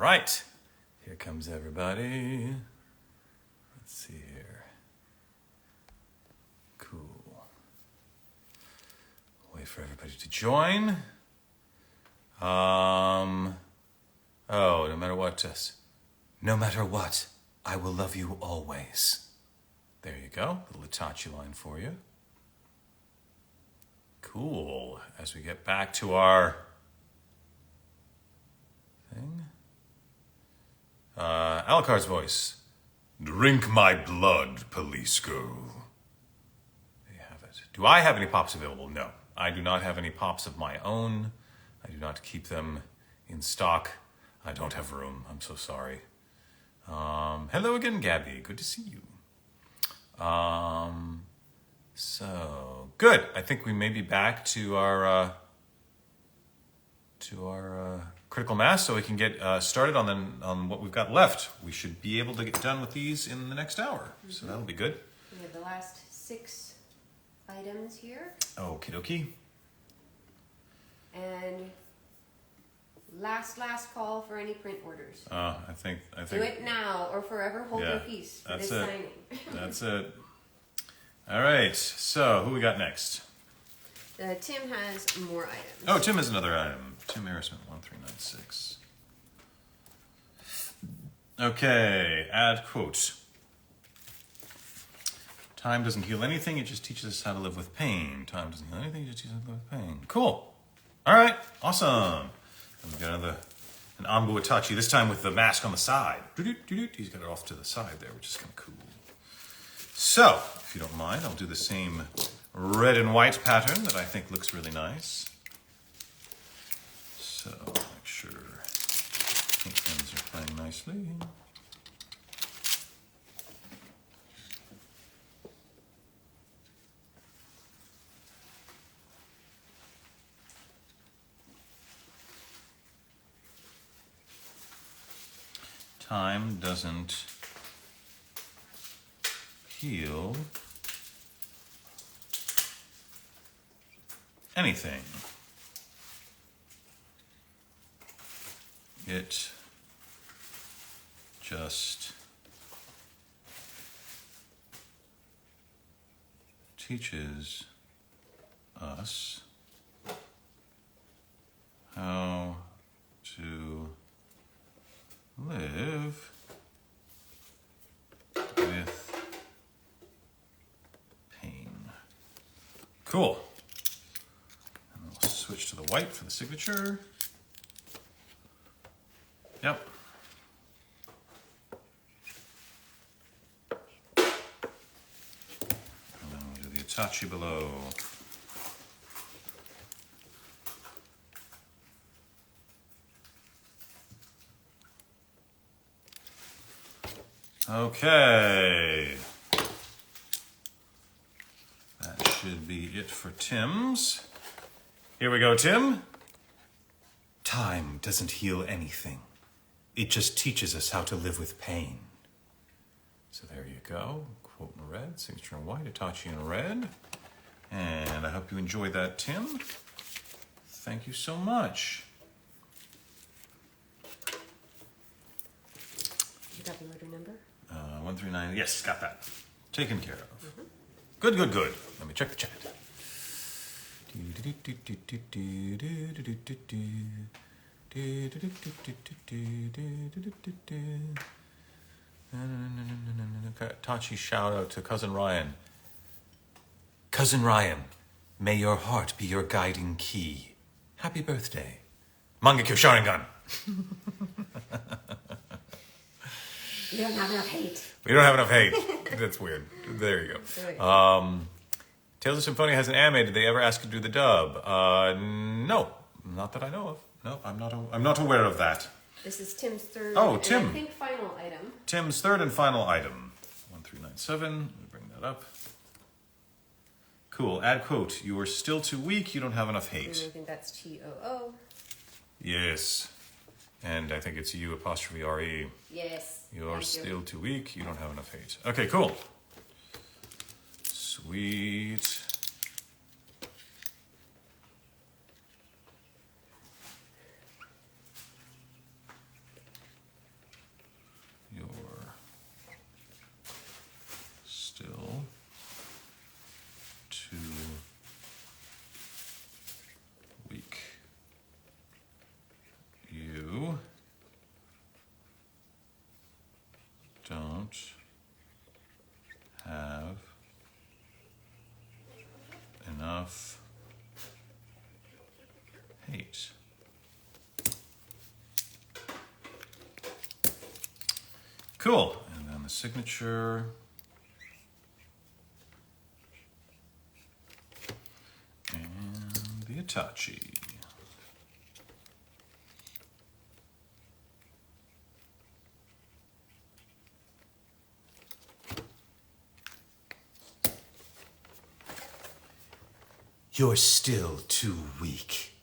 right. Here comes everybody. Let's see here. Cool. Wait for everybody to join. Oh, no matter what, no matter what, I will love you always. There you go. A little Itachi line for you. Cool. As we get back to our thing. Alucard's voice. Drink my blood, police girl. There you have it. Do I have any pops available? No. I do not have any pops of my own. I do not keep them in stock. I don't have room. I'm so sorry. Hello again, Gabby. Good to see you. So good. I think we may be back to our critical mass, so we can get started on what we've got left. We should be able to get done with these in the next hour, so that'll be good. We have the last 6 items here. Okie dokie. And last call for any print orders. I think. Do it now or forever hold your peace for this signing. That's it. All right. So who we got next? Tim has more items. Oh, Tim has another item. Tim Harrison 1396. Okay. Add quote. Time doesn't heal anything. It just teaches us how to live with pain. Time doesn't heal anything. It just teaches us how to live with pain. Cool. All right. Awesome. And we got an Anbu Itachi, this time with the mask on the side. He's got it off to the side there, which is kind of cool. So, if you don't mind, I'll do the same red and white pattern that I think looks really nice. So, make sure ink pens are playing nicely. Time doesn't heal anything. It just teaches us how to live with pain. Cool. And we'll switch to the white for the signature. Yep. And then we'll do the Itachi below. Okay. That should be it for Tim's. Here we go, Tim. Time doesn't heal anything. It just teaches us how to live with pain. So there you go. Quote in red, signature in white, Itachi in red. And I hope you enjoyed that, Tim. Thank you so much. You got the order number? 139, yes, got that. Taken care of. Mm-hmm. Good. Let me check the chat. Tachi shout out to Cousin Ryan. Cousin Ryan, may your heart be your guiding key. Happy birthday. Mangekyo Sharingan. We don't have enough hate. We don't have enough hate. That's weird. There you go. Tales of Symphonia has an anime. Did they ever ask you to do the dub? No. Not that I know of. No, I'm not aware of that. This is Tim's third Tim. and I think final item. Tim's third and final item. 1397. Let me bring that up. Cool. Add quote. You are still too weak. You don't have enough hate. And I think that's TOO. Yes. And I think it's U apostrophe RE. Yes. You're still too weak. You don't have enough hate. Okay, cool. Sweet. don't have enough hate. Cool. And then the signature. And the Itachi. You're still too weak.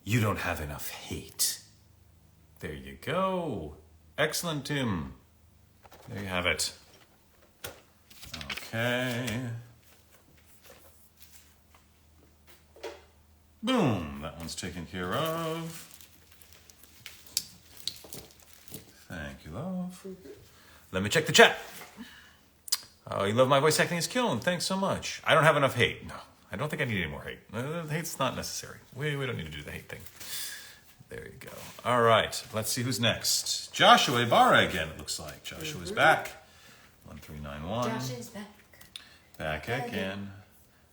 You don't have enough hate. There you go. Excellent, Tim. There you have it. Okay. Boom. That one's taken care of. Thank you, love. Let me check the chat. Oh, you love my voice acting as Killen. Thanks so much. I don't have enough hate. No, I don't think I need any more hate. Hate's not necessary. We don't need to do the hate thing. There you go. All right. Let's see who's next. Joshua Ibarra again, it looks like. Joshua's back. 1391. Josh is back. Back again.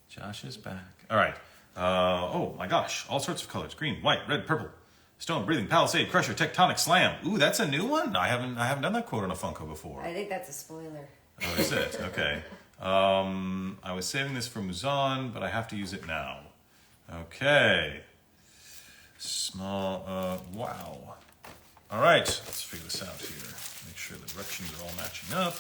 Josh is back. All right. Oh my gosh. All sorts of colors. Green, white, red, purple. Stone, breathing, palisade, crusher, tectonic, slam. Ooh, that's a new one. I haven't done that quote on a Funko before. I think that's a spoiler. Oh, is it? Okay. I was saving this for Muzan, but I have to use it now. Okay. Small, wow. All right, let's figure this out here. Make sure the directions are all matching up.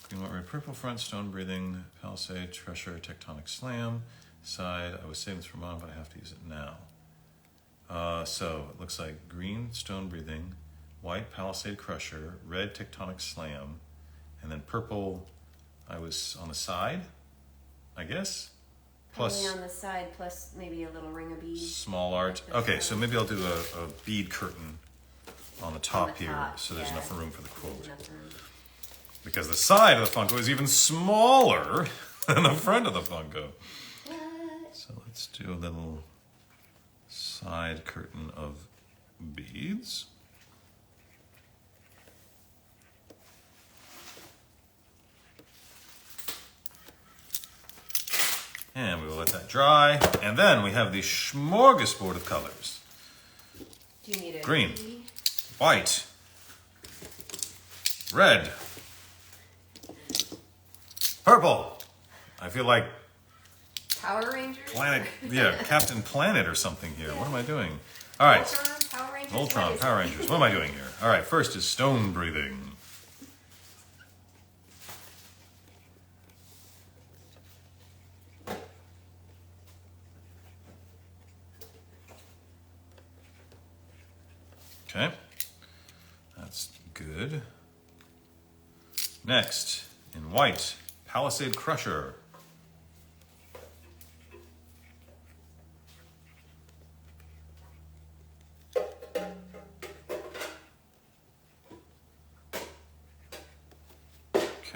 Green, white, red, purple, front, stone, breathing, palisade, treasure, tectonic, slam. Side, I was saving this for Mom, but I have to use it now. So it looks like green, stone, breathing, white, palisade, crusher, red, tectonic, slam, and then purple, I was on the side, I guess. Plus Probably on the side, plus maybe a little ring of beads. small art. Okay, so maybe I'll do a bead curtain on the top here, so there's enough room for the quote. Because the side of the Funko is even smaller than the front of the Funko. What? So let's do a little side curtain of beads. And we will let that dry. And then we have the smorgasbord of colors. Do you need a Green, key? white, red, purple. I feel like Power Rangers? Captain Planet or something here. What am I doing? All right. Voltron, Power Rangers? Voltron, Power Rangers. What am I doing here? All right, first is stone breathing. Okay, that's good. Next, in white, Palisade Crusher.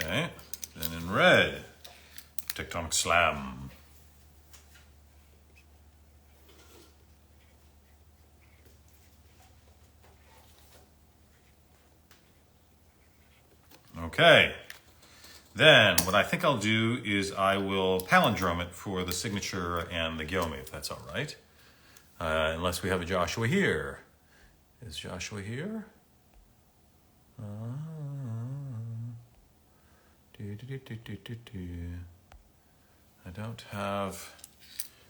Okay, then in red, Tectonic Slam. Okay, then what I think I'll do is I will palindrome it for the signature and the Gyome, if that's all right. Unless we have a Joshua here. Is Joshua here? I don't have...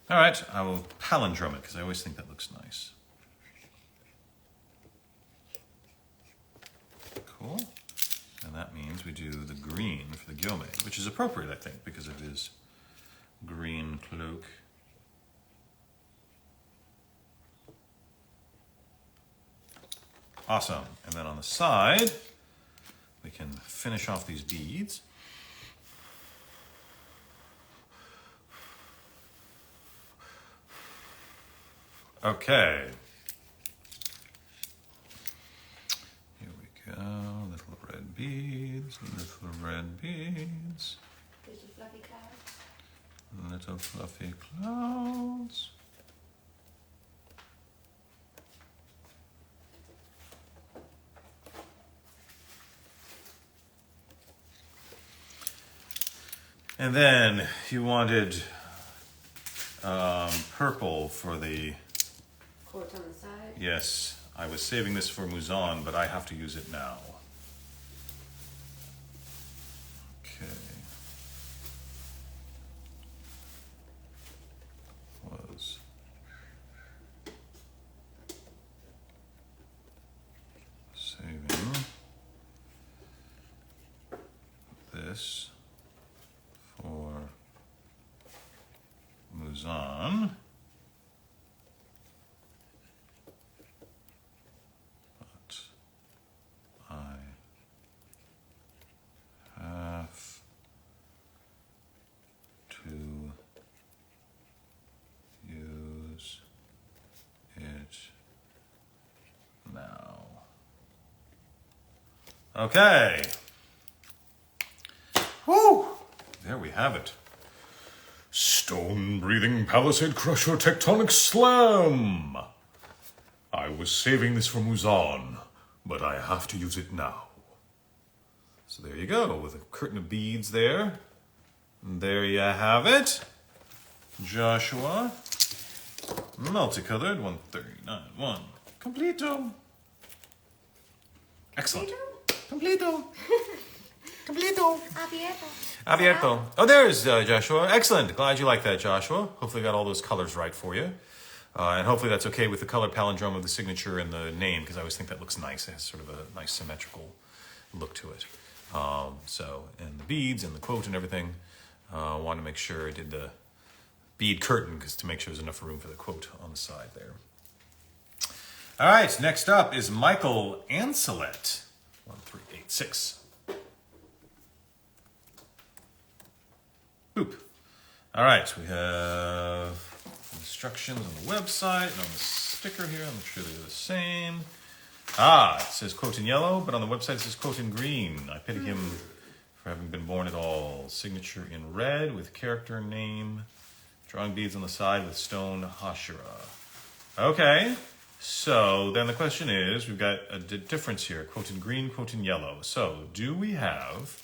All right, I will palindrome it because I always think that looks nice. Cool. And that means we do the green for the Gyome, which is appropriate, I think, because of his green cloak. Awesome. And then on the side, we can finish off these beads. Okay. Here we go. Little red beads, little red beads. Little fluffy clouds. Little fluffy clouds. And then you wanted purple for the... Quote on the side. Yes, I was saving this for Muzan, but I have to use it now. Okay. Was saving this for Muzan. But I have to use it now. Okay. Woo! There we have it. Stone-breathing palisade crusher tectonic slam. I was saving this for Muzan, but I have to use it now. So there you go, with a curtain of beads there. And there you have it. Joshua. Multicolored, 139, 1. Completo. Excellent. Completo. Completo. Abierto. Oh, there's Joshua. Excellent. Glad you like that, Joshua. Hopefully got all those colors right for you. And hopefully that's okay with the color palindrome of the signature and the name, because I always think that looks nice. It has sort of a nice symmetrical look to it. And the beads and the quote and everything. Want to make sure I did the bead curtain, because to make sure there's enough room for the quote on the side there. All right, next up is Michael Ancelet. 1386. Boop. All right, we have instructions on the website and on the sticker here. I'm sure they're the same. It says quote in yellow, but on the website it says quote in green. I pity him for having been born at all. Signature in red with character name. Drawing beads on the side with stone hashira. Okay, so then the question is, we've got a difference here. Quote in green, quote in yellow. So do we have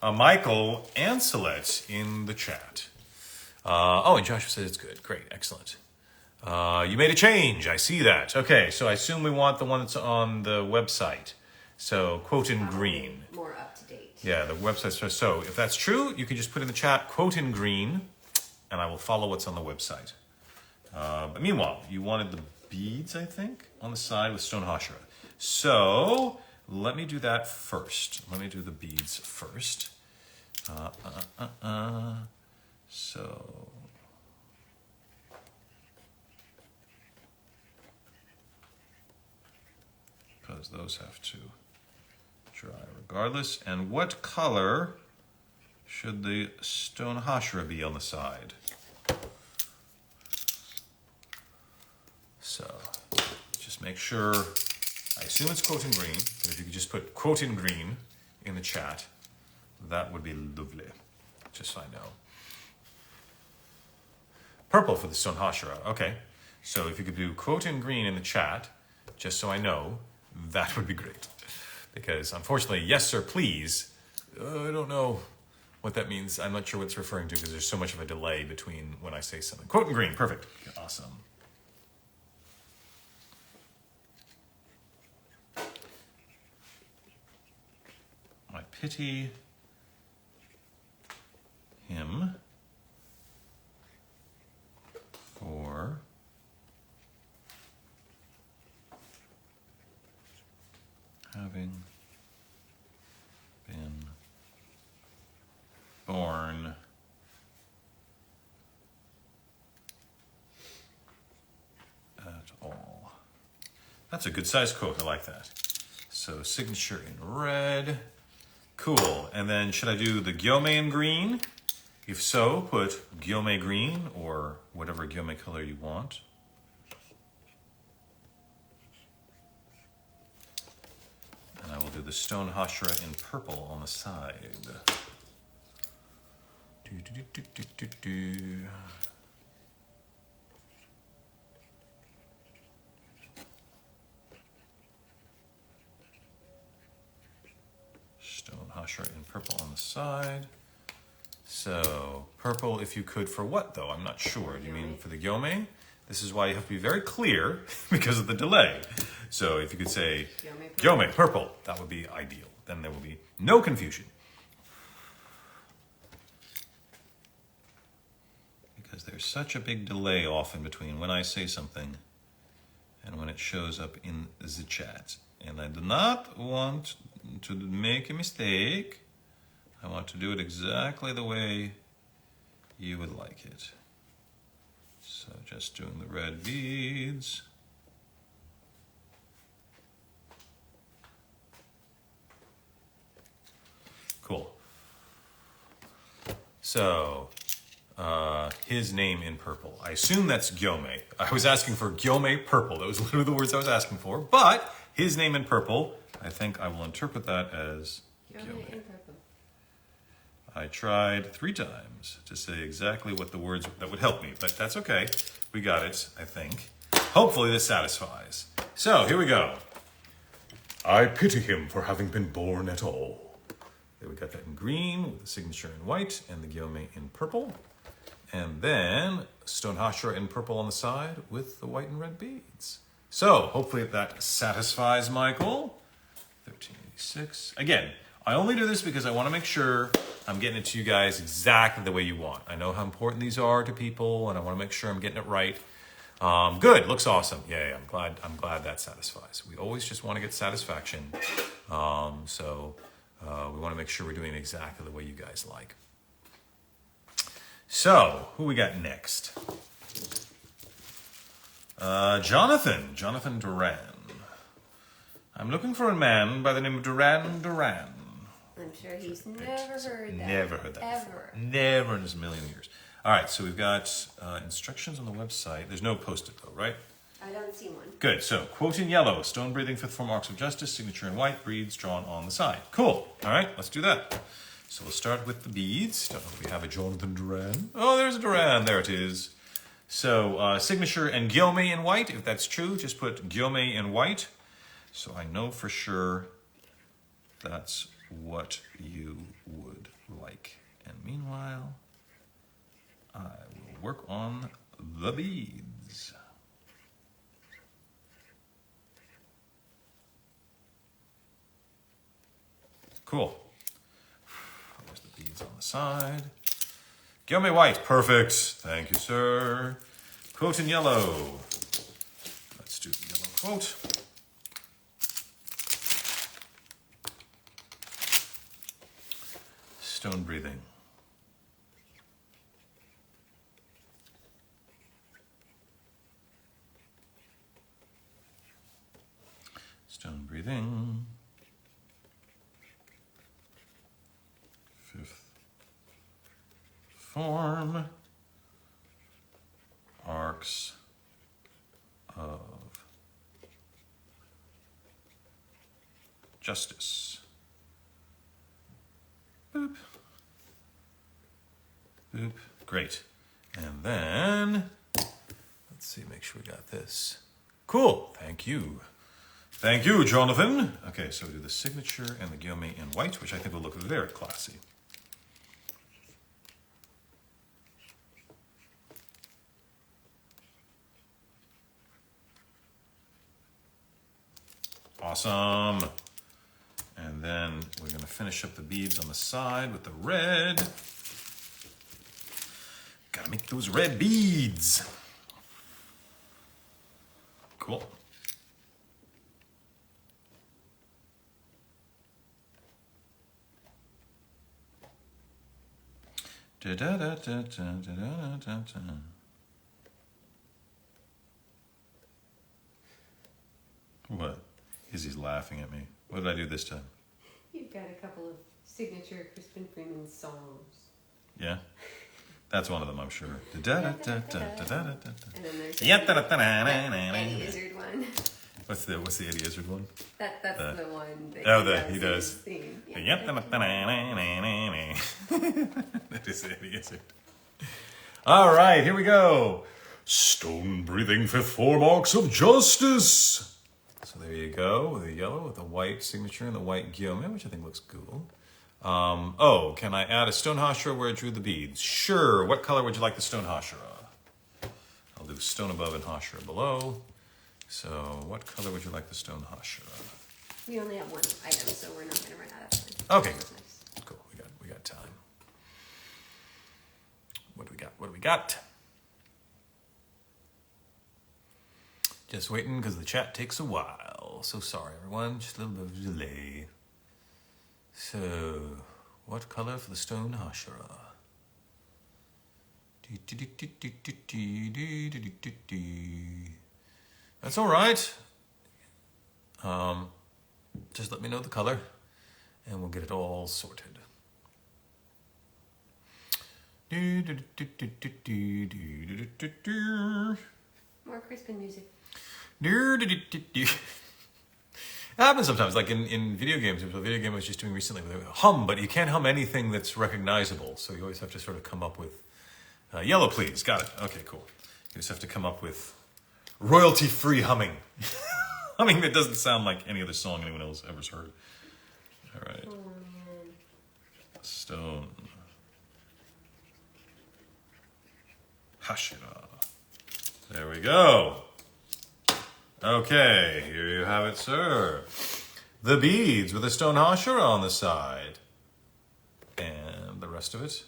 Michael Ancelet in the chat? And Joshua said it's good. Great, excellent. You made a change. I see that. Okay, so I assume we want the one that's on the website. So quote in green. More up to date. Yeah, the website. So if that's true, you can just put in the chat quote in green, and I will follow what's on the website. But meanwhile, you wanted the beads, I think, on the side with stone hashira. So let me do that first. Let me do the beads first. So because those have to dry regardless. And what color should the stone hashira be on the side? So just make sure, I assume it's quote in green, but if you could just put quote in green in the chat, that would be lovely, just so I know. Purple for the stone hashira, okay. So if you could do quote in green in the chat, just so I know, that would be great. Because unfortunately, yes sir, please, I don't know what that means. I'm not sure what it's referring to because there's so much of a delay between when I say something. Quote in green, perfect, awesome. I pity him for having been born at all. That's a good size quote, I like that. So signature in red. Cool, and then should I do the gyome in green? If so, put gyome green or whatever gyome color you want. And I will do the stone hashira in purple on the side. Stone hashira in purple on the side. So, purple if you could for what though? I'm not sure. Do you mean for the Gyome? This is why you have to be very clear because of the delay. So if you could say Gyome purple, that would be ideal. Then there will be no confusion. Because there's such a big delay often between when I say something and when it shows up in the chat. And I do not want to make a mistake. I want to do it exactly the way you would like it. So just doing the red beads. Cool. So, his name in purple. I assume that's Gyome. I was asking for Gyome purple. That was literally the words I was asking for. But his name in purple, I think I will interpret that as Gyome. I tried 3 times to say exactly what the words that would help me, but that's okay. We got it, I think. Hopefully this satisfies. So, here we go. I pity him for having been born at all. There we got that in green with the signature in white and the Gyome in purple. And then Stone Hashira in purple on the side with the white and red beads. So, hopefully that satisfies Michael. 1386. Again, I only do this because I want to make sure I'm getting it to you guys exactly the way you want. I know how important these are to people, and I want to make sure I'm getting it right. Good, looks awesome. Yeah, I'm glad that satisfies. We always just want to get satisfaction, so we want to make sure we're doing it exactly the way you guys like. So, who we got next? Jonathan Duran. I'm looking for a man by the name of Duran. I'm sure he's never heard that. Never heard that Ever. before. Never in his million years. All right, so we've got instructions on the website. There's no post-it though, right? I don't see one. Good, so quote in yellow, stone breathing, 5th form arcs of justice, signature in white, beads drawn on the side. Cool, all right, let's do that. So we'll start with the beads. Don't know if we have a Jonathan Duran. Oh, there's a Duran, there it is. So signature and Gyome in white, if that's true, just put Gyome in white. So I know for sure that's what you would like. And meanwhile, I will work on the beads. Cool. There's the beads on the side. Gyome white, perfect. Thank you, sir. Quote in yellow. Let's do the yellow quote. Stone breathing. Stone breathing. 5th form. Arcs of justice. Boop. Boop. Great. And then, let's see, make sure we got this. Cool. Thank you. Thank you, Jonathan. Okay, so we do the signature and the Gyome in white, which I think will look very classy. Awesome. And then we're going to finish up the beads on the side with the red. Gotta make those red beads. Cool. Da da da da da da da da da. What? Izzy's laughing at me. What did I do this time? You've got a couple of signature Crispin Freeman songs. Yeah? That's one of them, I'm sure. And then there's the Eddie Izzard one. What's the Eddie Izzard one? That's the one that He does. Theme. That is Eddie Izzard. All right, here we go. Stone breathing 5th form arcs of justice. So there you go, with the yellow, with the white signature and the white Gyome, which I think looks cool. Oh, can I add a stone hashira where I drew the beads? Sure. What color would you like the stone hashira? I'll do stone above and hashira below. So, what color would you like the stone hashira? We only have one item, so we're not going to run out of time. Okay, That's good. nice. Cool. We got time. What do we got? Just waiting because the chat takes a while. So sorry, everyone. Just a little bit of delay. So, what color for the stone hashira? That's all right. Just let me know the color, and we'll get it all sorted. More Crispin music. It happens sometimes, like in video games. There's a video game I was just doing recently with a hum, but you can't hum anything that's recognizable, so you always have to sort of come up with yellow, please. Got it. Okay, cool. You just have to come up with royalty-free humming. Humming that doesn't sound like any other song anyone else ever's heard. All right. Oh, man. Stone. Hashira. There we go. Okay, here you have it, sir. The beads with a stone hashira on the side. And the rest of it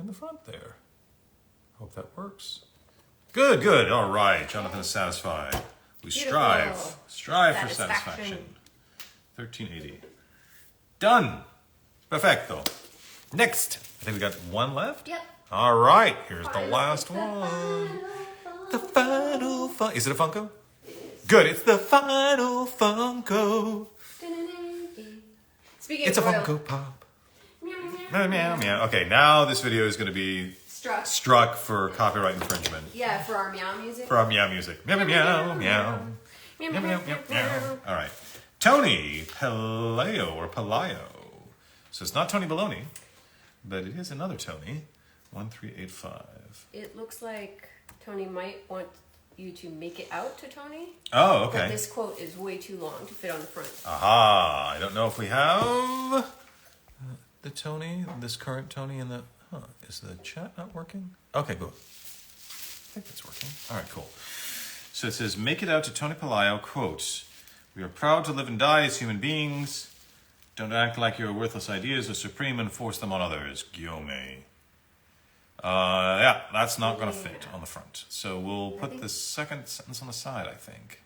in the front there. Hope that works. Good, good. All right. Jonathan is satisfied. We Beautiful. strive for satisfaction. 1380. Done. Perfecto. Next. I think we got one left. Yep. All right. Here's the last one. The final fun. Is it a Funko? It is. Good. It's the final Funko. Speaking It's of a royal- Funko Pop. Meow, meow, Meow, meow. meow, meow. Okay, now this video is going to be Struck. struck for copyright infringement. Yeah, for our meow music. For our meow music. Meow, meow, meow, meow. Meow, Meow, meow, meow, meow. All right. Tony Pelayo or Pelayo. So it's not Tony Baloney, but it is another Tony. 1385. It looks like Tony might want you to make it out to Tony. Oh, But okay. this quote is way too long to fit on the front. Aha. I don't know if we have the Tony, this current Tony in the... Huh. Is the chat not working? Okay, good. I think it's working. All right, cool. So it says, make it out to Tony Pelayo, quote, we are proud to live and die as human beings. Don't act like your worthless ideas are supreme and force them on others. Guillaume. Yeah, that's not going to fit on the front. So we'll put the second sentence on the side, I think.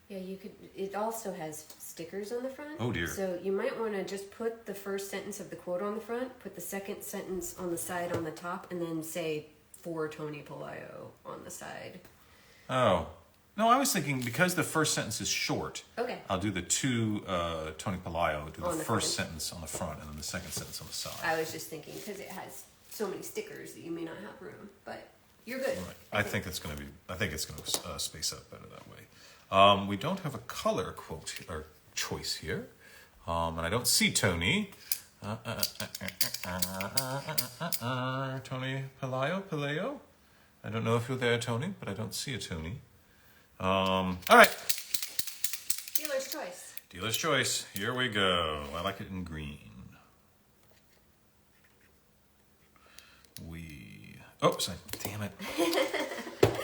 Yeah, you could. It also has stickers on the front. Oh, dear. So you might want to just put the first sentence of the quote on the front, put the second sentence on the side on the top, and then say for Tony Pelayo on the side. Oh. No, I was thinking because the first sentence is short, Okay. I'll do the two Tony Pelayo, do the On the first front. sentence on the front and then the second sentence on the side. I was just thinking because it has so many stickers that you may not have room, but you're good. Right. I think it's going to space out better that way. We don't have a color quote or choice here, and I don't see Tony. Tony Pelayo. I don't know if you're there, Tony, but I don't see a Tony. All right. Dealer's choice. Dealer's choice. Here we go. I like it in green. Oh, sorry. Damn it.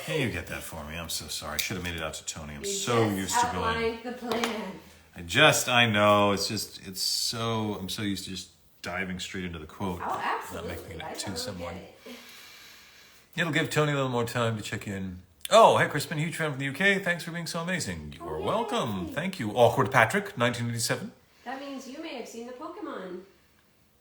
Can you get that for me? I'm so sorry. I should have made it out to Tony. I'm so used to going. Outlined the plan. I know. I'm so used to just diving straight into the quote. Oh, absolutely. Not making I it too totally similar. get it. It'll give Tony a little more time to check in. Oh, hey, Crispin, huge fan from the UK. Thanks for being so amazing. You're Yay. welcome. Thank you. Awkward Patrick, 1987. That means you may have seen the Pokemon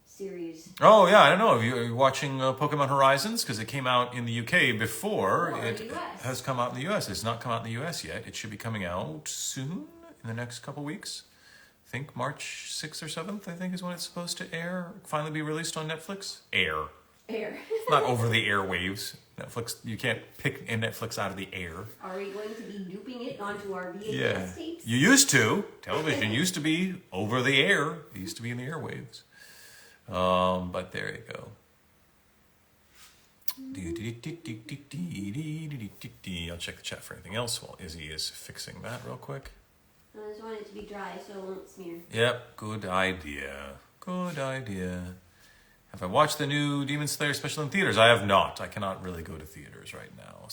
series. Oh, yeah, I don't know. Are you watching Pokemon Horizons? Because it came out in the UK before Or it US. has come out in the US. It's not come out in the US yet. It should be coming out soon, in the next couple weeks. I think March 6th or 7th, I think, is when it's supposed to air, finally be released on Netflix. Air. Not over the airwaves. Netflix, you can't pick a Netflix out of the air. Are we going to be looping it onto our VHS Yeah. tapes? You used to. Television used to be over the air. It used to be in the airwaves. But there you go. I'll check the chat for anything else while Izzy is fixing that real quick. I just want it to be dry so it won't smear. Yep, good idea. Good idea. Have I watched the new Demon Slayer special in theaters? I have not. I cannot really go to theaters right now.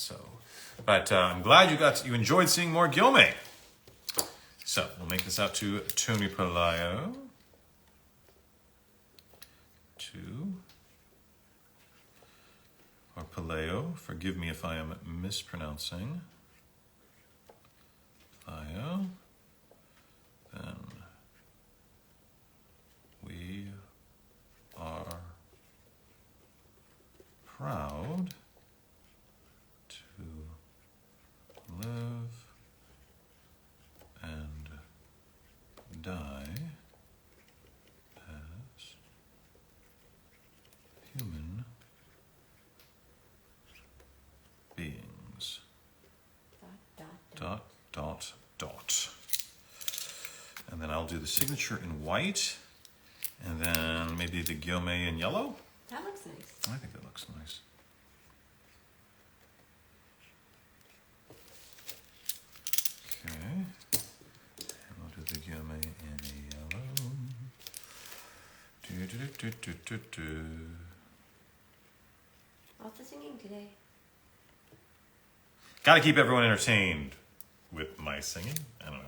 But I'm glad you enjoyed seeing more Gyome. So we'll make this out to Tony Pelayo. Or Paleo, forgive me if I am mispronouncing. Paleo. Then we are proud to live and die as human beings. Dot. And then I'll do the signature in white, and then maybe the Gyome in yellow. That looks nice. I think that looks nice. Okay. And we'll do the Gyome in a yellow. Lots of singing today. Gotta keep everyone entertained with my singing. I don't know.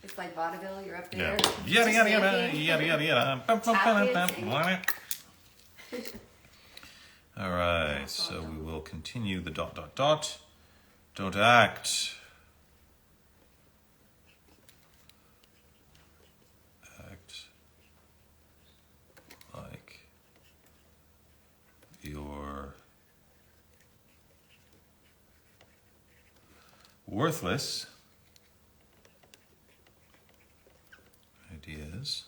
It's like vaudeville, you're up there. Yeah. All right, so we will continue the ... Don't act. Act like you're worthless ideas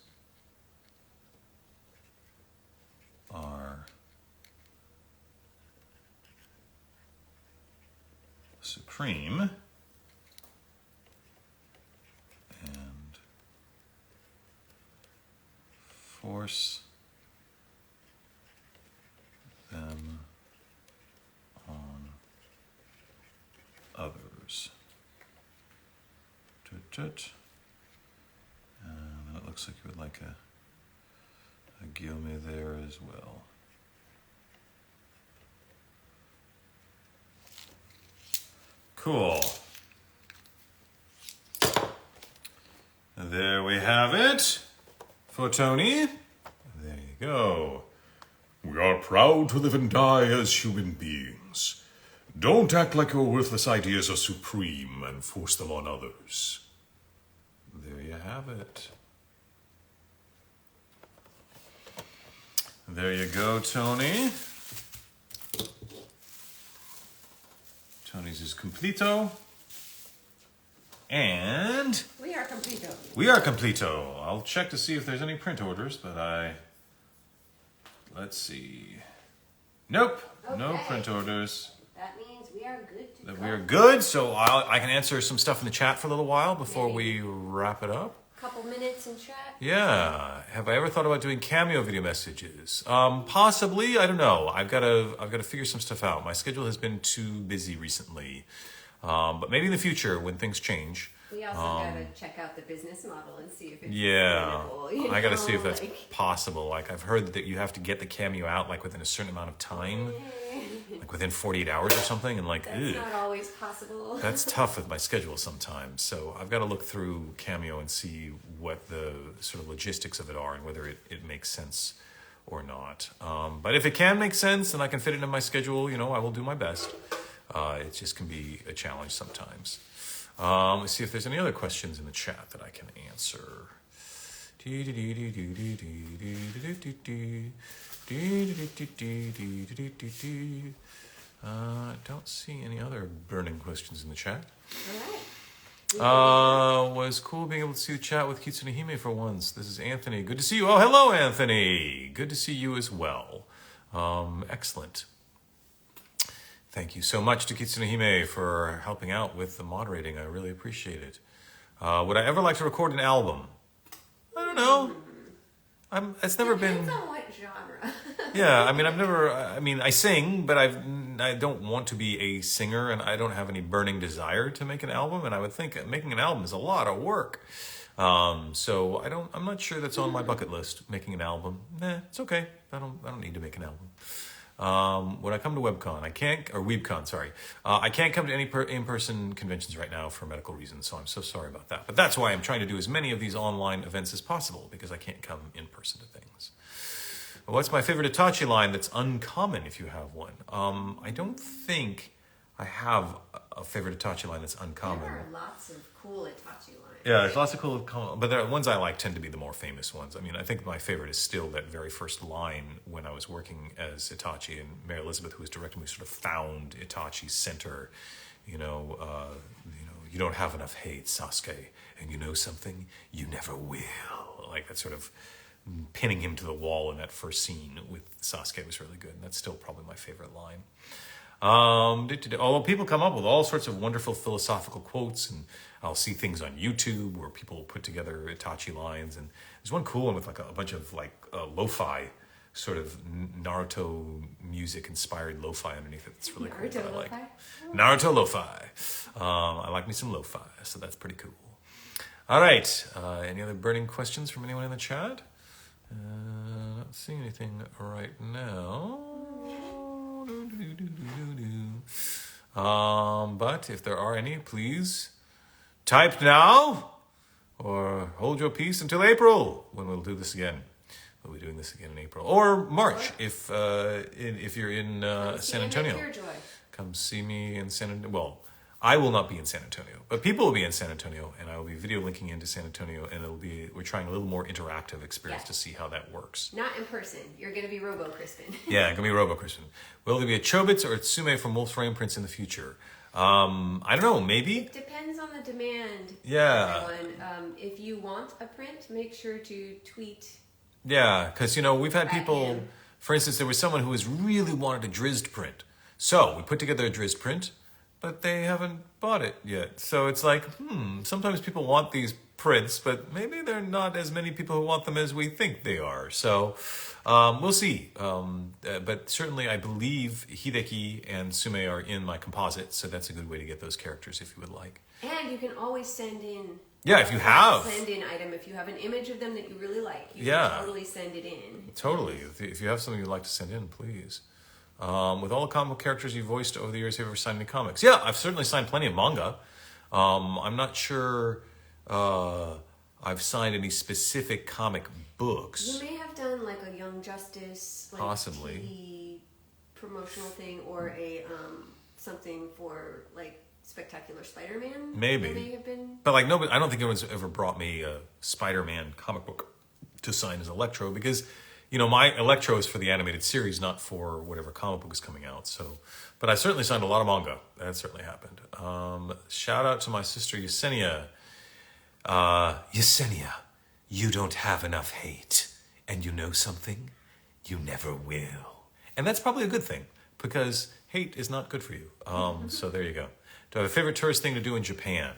are supreme and force them on others. And it looks like you would like a Gyome there as well. Cool. There we have it for Tony. There you go. We are proud to live and die as human beings. Don't act like your worthless ideas are supreme and force them on others. There you have it. There you go, Tony. Tony's is completo. And We are completo. we are completo. I'll check to see if there's any print orders, but let's see. Nope, no Okay. print orders. That means we are good to That go. we are good, so I can answer some stuff in the chat for a little while before we wrap it up. Couple minutes in chat. Yeah. Have I ever thought about doing cameo video messages? Possibly. I don't know. I've got to figure some stuff out. My schedule has been too busy recently. But maybe in the future when things change. We also gotta check out the business model and see if it's Yeah. sustainable, I got to see if that's like- possible. Like I've heard that you have to get the cameo out like within a certain amount of time, like within 48 hours or something, and like, That's not always possible. that's tough with my schedule sometimes. So I've got to look through Cameo and see what the sort of logistics of it are and whether it makes sense or not. But if it can make sense and I can fit it in my schedule, I will do my best. It just can be a challenge sometimes. Let's see if there's any other questions in the chat that I can answer. Don't see any other burning questions in the chat. All right. Was cool being able to see the chat with Kitsune Hime for once. This is Anthony. Good to see you. Oh, hello, Anthony. Good to see you as well. Excellent. Thank you so much to Kitsune Hime for helping out with the moderating. I really appreciate it. Would I ever like to record an album? I don't know. It's never Depends been. on what genre. Yeah, I mean, I sing, but I don't want to be a singer, and I don't have any burning desire to make an album. And I would think making an album is a lot of work. So I'm not sure that's on my bucket list. Making an album, it's okay. I don't need to make an album. When I come to WebCon, WeebCon, sorry. I can't come to any in-person conventions right now for medical reasons, so I'm so sorry about that. But that's why I'm trying to do as many of these online events as possible, because I can't come in person to things. What's my favorite Itachi line that's uncommon, if you have one? I don't think I have a favorite Itachi line that's uncommon. There are lots of cool Itachi lines. Yeah, there's lots of cool, but the ones I like tend to be the more famous ones. I mean, I think my favorite is still that very first line when I was working as Itachi, and Mary Elizabeth, who was directing me, sort of found Itachi's center. You don't have enough hate, Sasuke, and you know something, you never will. Like that sort of pinning him to the wall in that first scene with Sasuke was really good, and that's still probably my favorite line. Although people come up with all sorts of wonderful philosophical quotes, and I'll see things on YouTube where people put together Itachi lines, and there's one cool one with like a bunch of like lo-fi sort of Naruto music inspired lo-fi underneath it. It's really cool. Naruto Like lo-fi? Naruto lo-fi. I like me some lo-fi, so that's pretty cool. All right. Any other burning questions from anyone in the chat? Not seeing anything right now. But if there are any, please type now or hold your peace until April when we'll do this again. We'll be doing this again in April or March if you're in San Antonio. Come see me in San Antonio. Well, I will not be in San Antonio, but people will be in San Antonio, and I will be video linking into San Antonio, and we're trying a little more interactive experience to see how that works. Not in person. You're going to be Robo Crispin. Yeah, gonna be Robo Crispin. Will there be a Chobits or a Tsume from Wolf's Rain Prince in the future? I don't know, maybe? It depends on the demand. Yeah. Everyone. If you want a print, make sure to tweet. Yeah, because, we've had people, him. for instance, there was someone who was really wanted a Drizzt print. So we put together a Drizzt print, but they haven't bought it yet. So it's like, sometimes people want these prints, but maybe there are not as many people who want them as we think they are. So we'll see. But certainly I believe Hideki and Sume are in my composite, so that's a good way to get those characters if you would like. And you can always send in. Yeah, if you have. Send in item. If you have an image of them that you really like, you Yeah. can totally send it in. Totally. If you have something you'd like to send in, please. With all the comic book characters you've voiced over the years, have you ever signed any comics? Yeah, I've certainly signed plenty of manga. I'm not sure I've signed any specific comic books. You may have done like a Young Justice, like Possibly. TV promotional thing, or a something for like Spectacular Spider-Man. Maybe. That may have been. But like nobody, I don't think anyone's ever brought me a Spider-Man comic book to sign as Electro because, my Electro is for the animated series, not for whatever comic book is coming out. So, but I certainly signed a lot of manga. That certainly happened. Shout out to my sister Yesenia. Yesenia, you don't have enough hate, and you know something, you never will. And that's probably a good thing because hate is not good for you. So there you go. Do I have a favorite tourist thing to do in Japan?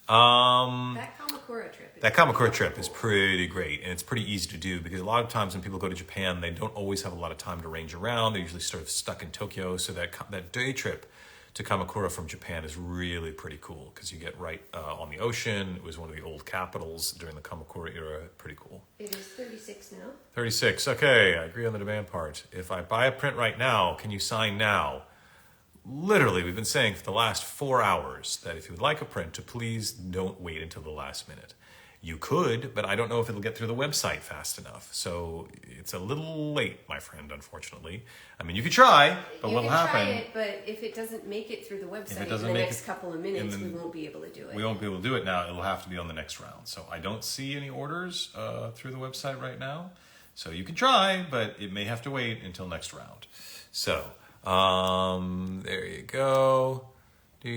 That Kamakura trip. That Kamakura trip is pretty great, and it's pretty easy to do because a lot of times when people go to Japan, they don't always have a lot of time to range around. They're usually sort of stuck in Tokyo, so that day trip to Kamakura from Japan is really pretty cool because you get right on the ocean. It was one of the old capitals during the Kamakura era. Pretty cool. It is 36 now. 36. Okay, I agree on the demand part. If I buy a print right now, can you sign now? Literally, we've been saying for the last 4 hours that if you would like a print, to please don't wait until the last minute. You could, but I don't know if it'll get through the website fast enough. So it's a little late, my friend, unfortunately. I mean, you could try, but what'll happen? You can try it, but if it doesn't make it through the website in the next couple of minutes, we won't be able to do it. We won't be able to do it now. It'll have to be on the next round. So I don't see any orders through the website right now. So you can try, but it may have to wait until next round. So there you go. How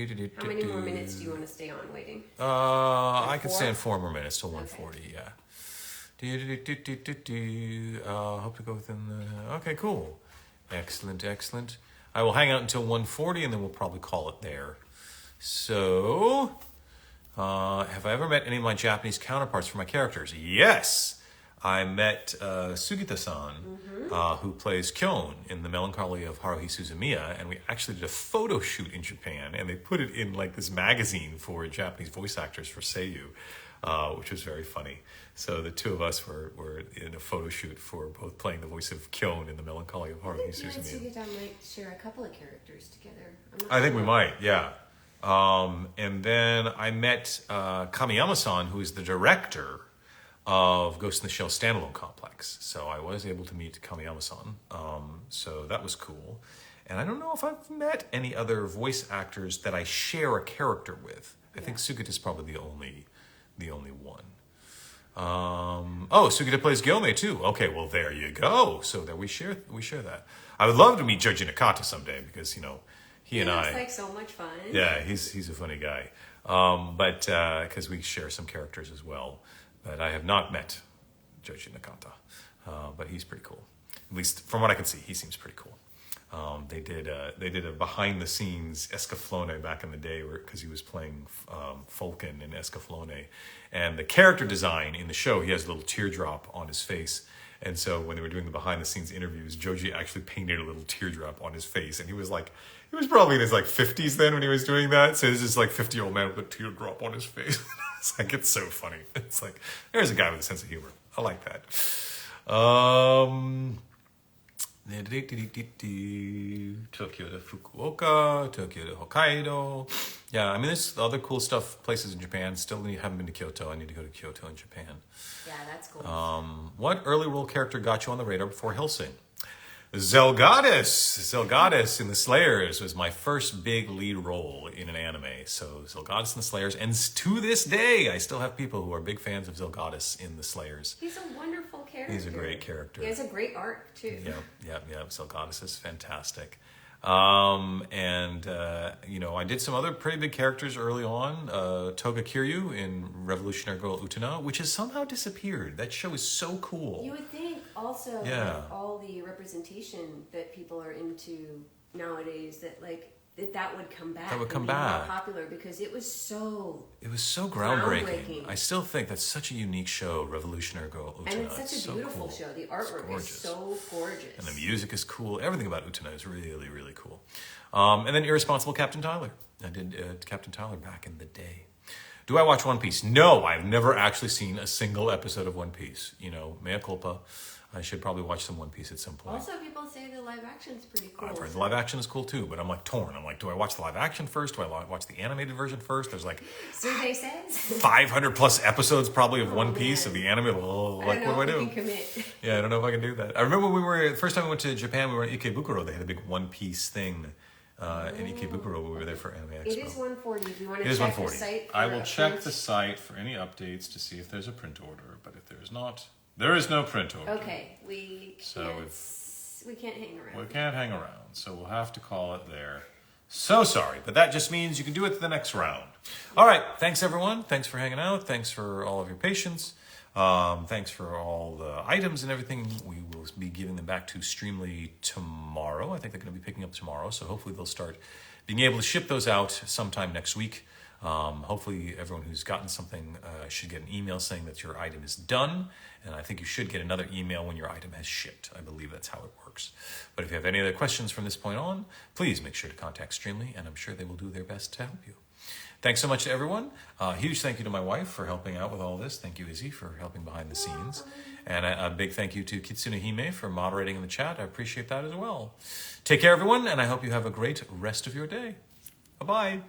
many more minutes do you want to stay on waiting? I could stay in 4 more minutes till 1:40. Yeah. Hope to go within the. Okay, cool. Excellent. I will hang out until 1:40, and then we'll probably call it there. So, have I ever met any of my Japanese counterparts for my characters? Yes. I met Sugita-san, who plays Kyon in The Melancholy of Haruhi Suzumiya, and we actually did a photo shoot in Japan, and they put it in like this magazine for Japanese voice actors for Seiyu, which was very funny. So the two of us were in a photo shoot for both playing the voice of Kyon in The Melancholy of Haruhi Suzumiya. I think you and Sugita might share a couple of characters together. I think we might, yeah. And then I met Kamiyama-san, who is the director of Ghost in the Shell Standalone Complex. So I was able to meet Kamiyama-san. So that was cool. And I don't know if I've met any other voice actors that I share a character with. I think Sugita is probably the only one. Sugita plays Gyome too. Okay, well there you go. So there we share that. I would love to meet Joji Nakata someday because he and I. It's like so much fun. Yeah, he's a funny guy. But because we share some characters as well. But I have not met Joji Nakata. But he's pretty cool. At least from what I can see, he seems pretty cool. They did a behind the scenes Escaflowne back in the day because he was playing Falcon in Escaflowne, and the character design in the show, he has a little teardrop on his face, and so when they were doing the behind the scenes interviews, Joji actually painted a little teardrop on his face, and he was probably in his like 50s then when he was doing that, so this is like 50-year-old man with a teardrop on his face. It's like, it's so funny. It's like, there's a guy with a sense of humor. I like that. Tokyo to Fukuoka, Tokyo to Hokkaido. Yeah, I mean, there's other cool stuff, places in Japan. Still haven't been to Kyoto. I need to go to Kyoto in Japan. Yeah, that's cool. What early role character got you on the radar before Hellsing? Zelgadis in The Slayers was my first big lead role in an anime. So Zelgadis in The Slayers, and to this day, I still have people who are big fans of Zelgadis in The Slayers. He's a wonderful character. He's a great character. He has a great arc too. Yeah. Zelgadis is fantastic. I did some other pretty big characters early on. Toga Kiryu in Revolutionary Girl Utena, which has somehow disappeared. That show is so cool. You would think also like, all the representation that people are into nowadays that would come back. That would come and be back. more popular because it was so groundbreaking. I still think that's such a unique show, Revolutionary Girl Utena. And it's such a beautiful show. The artwork is so gorgeous. And the music is cool. Everything about Utena is really, really cool. And then Irresponsible Captain Tyler. I did Captain Tyler back in the day. Do I watch One Piece? No, I've never actually seen a single episode of One Piece. Mea culpa. I should probably watch some One Piece at some point. Also, people say the live action's pretty cool. I've heard the live action is cool too, but I'm like torn. I'm like, do I watch the live action first? Do I watch the animated version first? There's like Survey says 500 plus episodes probably of One Piece of the anime. What do I do? Can commit. Yeah, I don't know if I can do that. I remember when the first time we went to Japan, we were in Ikebukuro. They had a big One Piece thing in Ikebukuro when we were there for Anime Expo. It is 140. Do you want to check the site? I will check the site for any updates to see if there's a print order, but if there's not, there is no print order. Okay, we can't hang around. We can't hang around, so we'll have to call it there. So sorry, but that just means you can do it the next round. All right, thanks everyone. Thanks for hanging out. Thanks for all of your patience. Thanks for all the items and everything. We will be giving them back to Streamily tomorrow. I think they're going to be picking up tomorrow, so hopefully they'll start being able to ship those out sometime next week. Hopefully everyone who's gotten something should get an email saying that your item is done, and I think you should get another email when your item has shipped. I believe that's how it works. But if you have any other questions from this point on, please make sure to contact Streamily, and I'm sure they will do their best to help you. Thanks so much to everyone. Huge thank you to my wife for helping out with all this. Thank you, Izzy, for helping behind the scenes. And a big thank you to Kitsune Hime for moderating in the chat. I appreciate that as well. Take care, everyone, and I hope you have a great rest of your day. Bye-bye.